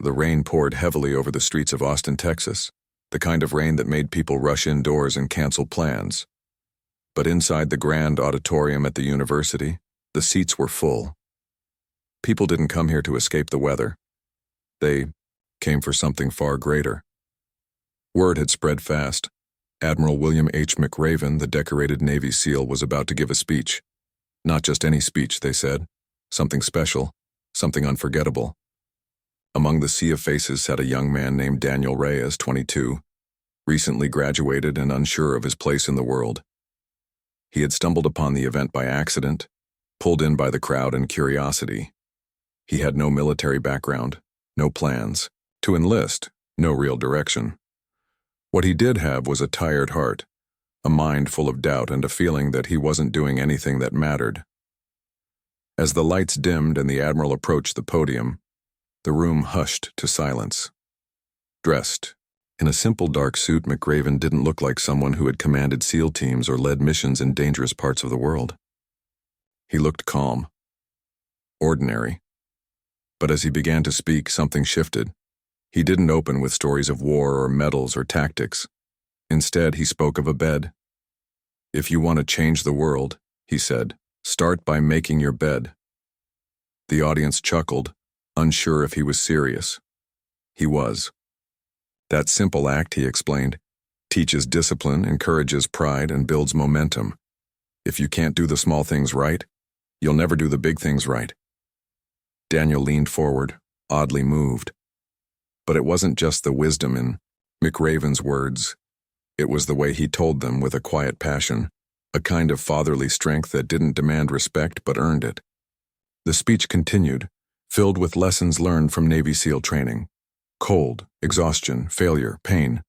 The rain poured heavily over the streets of Austin, Texas, the kind of rain that made people rush indoors and cancel plans. But inside the grand auditorium at the university, the seats were full. People didn't come here to escape the weather. They came for something far greater. Word had spread fast. Admiral William H. McRaven, the decorated Navy SEAL, was about to give a speech. Not just any speech, they said. Something special, something unforgettable. Among the sea of faces sat a young man named Daniel Reyes, 22, recently graduated and unsure of his place in the world. He had stumbled upon the event by accident, pulled in by the crowd and curiosity. He had no military background, no plans. To enlist, no real direction. What he did have was a tired heart, a mind full of doubt and a feeling that he wasn't doing anything that mattered. As the lights dimmed and the Admiral approached the podium, the room hushed to silence. Dressed in a simple dark suit, McRaven didn't look like someone who had commanded SEAL teams or led missions in dangerous parts of the world. He looked calm, ordinary. But as he began to speak, something shifted. He didn't open with stories of war or medals or tactics. Instead, he spoke of a bed. "If you want to change the world," he said, "start by making your bed." The audience chuckled, unsure if he was serious. He was. That simple act, he explained, teaches discipline, encourages pride, and builds momentum. If you can't do the small things right, you'll never do the big things right. Daniel leaned forward, oddly moved. But it wasn't just the wisdom in McRaven's words. It was the way he told them with a quiet passion, a kind of fatherly strength that didn't demand respect but earned it. The speech continued, filled with lessons learned from Navy SEAL training. Cold, exhaustion, failure, pain.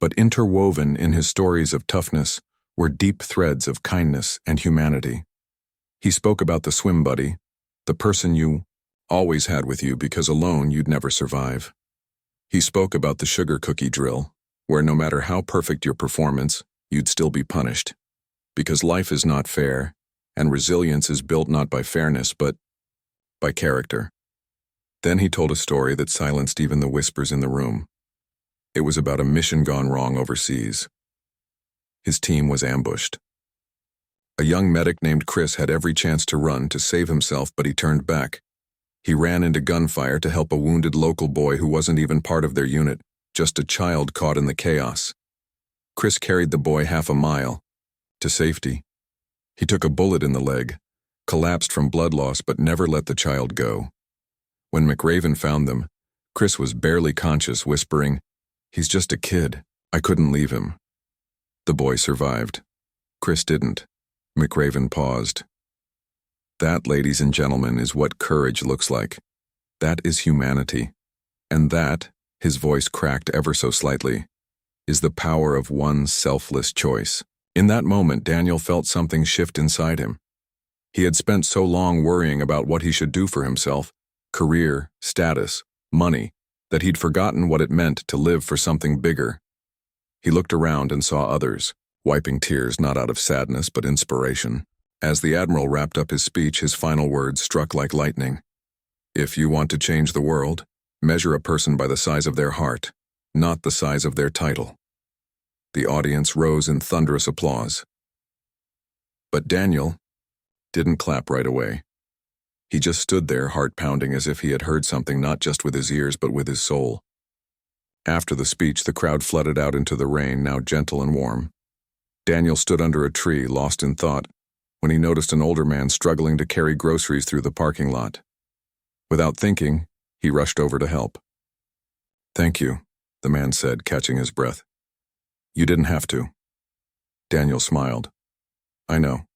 But interwoven in his stories of toughness were deep threads of kindness and humanity. He spoke about the swim buddy, the person you always had with you because alone you'd never survive. He spoke about the sugar cookie drill, where no matter how perfect your performance, you'd still be punished. Because life is not fair, and resilience is built not by fairness but by character. Then he told a story that silenced even the whispers in the room. It was about a mission gone wrong overseas. His team was ambushed. A young medic named Chris had every chance to run to save himself, but he turned back. He ran into gunfire to help a wounded local boy who wasn't even part of their unit, just a child caught in the chaos. Chris carried the boy half a mile to safety. He took a bullet in the leg, collapsed from blood loss, but never let the child go. When McRaven found them, Chris was barely conscious, whispering, "He's just a kid. I couldn't leave him." The boy survived. Chris didn't. McRaven paused. That, ladies and gentlemen, is what courage looks like. That is humanity. And that, his voice cracked ever so slightly, is the power of one selfless choice. In that moment, Daniel felt something shift inside him. He had spent so long worrying about what he should do for himself, career, status, money, that he'd forgotten what it meant to live for something bigger. He looked around and saw others, wiping tears not out of sadness but inspiration. As the Admiral wrapped up his speech, his final words struck like lightning. "If you want to change the world, measure a person by the size of their heart, not the size of their title." The audience rose in thunderous applause. But Daniel didn't clap right away. He just stood there, heart pounding, as if he had heard something not just with his ears but with his soul. After the speech, the crowd flooded out into the rain, now gentle and warm. Daniel stood under a tree, lost in thought, when he noticed an older man struggling to carry groceries through the parking lot. Without thinking, he rushed over to help. "Thank you," the man said, catching his breath. "You didn't have to." Daniel smiled. "I know,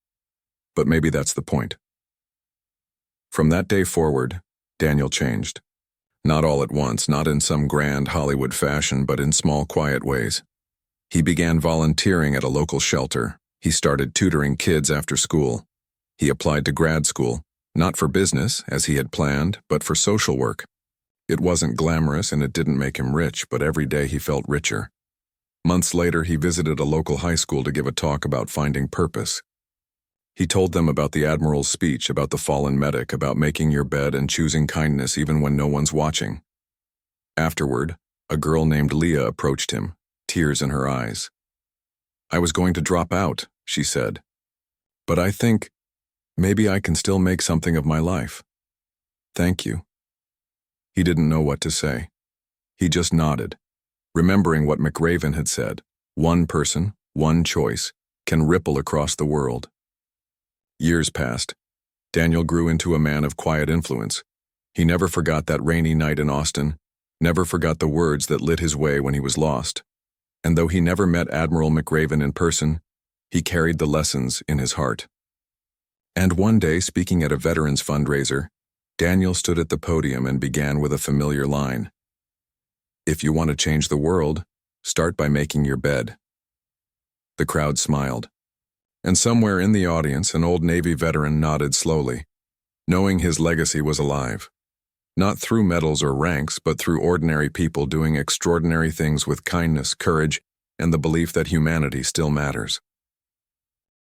but maybe that's the point." From that day forward, Daniel changed. Not all at once, not in some grand Hollywood fashion, but in small, quiet ways. He began volunteering at a local shelter. He started tutoring kids after school. He applied to grad school, not for business, as he had planned, but for social work. It wasn't glamorous and it didn't make him rich, but every day he felt richer. Months later, he visited a local high school to give a talk about finding purpose. He told them about the Admiral's speech, about the fallen medic, about making your bed and choosing kindness even when no one's watching. Afterward, a girl named Leah approached him, tears in her eyes. "I was going to drop out," she said. "But I think maybe I can still make something of my life. Thank you." He didn't know what to say. He just nodded, remembering what McRaven had said. One person, one choice, can ripple across the world. Years passed. Daniel grew into a man of quiet influence. He never forgot that rainy night in Austin, never forgot the words that lit his way when he was lost. And though he never met Admiral McRaven in person, he carried the lessons in his heart. And one day, speaking at a veterans fundraiser, Daniel stood at the podium and began with a familiar line. "If you want to change the world, start by making your bed." The crowd smiled. And somewhere in the audience, an old Navy veteran nodded slowly, knowing his legacy was alive. Not through medals or ranks, but through ordinary people doing extraordinary things with kindness, courage, and the belief that humanity still matters.